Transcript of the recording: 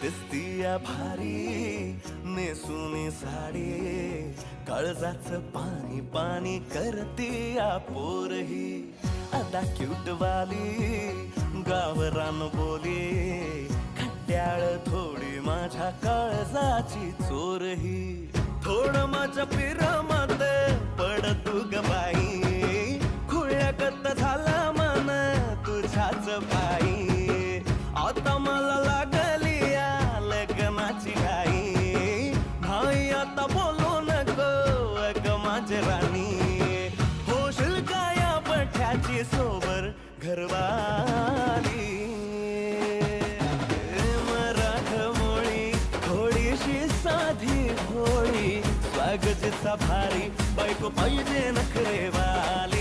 दिसतीया भारी नेसुनी साडी, काळजाच पाणी पाणी करतीया पोरही. आता क्यूट वाली गावरान बोली, खट्याळ थोडी माझ्या काळजाची चोरही. थोडं माझ्या पिरामात पड तू ग बाई, खुळ्यागत झाला मन तुझ्याच पायी. आता मला लागली या लग्नाची घाई, भाई आता बोलू नको अग माझी राणी. होशील का या पठ्याची सोबर घरवाली. मराठमोळी थोडीशी साधी भोळी, स्वागतीचा भारी बायको पाहिजे नखरेवाली.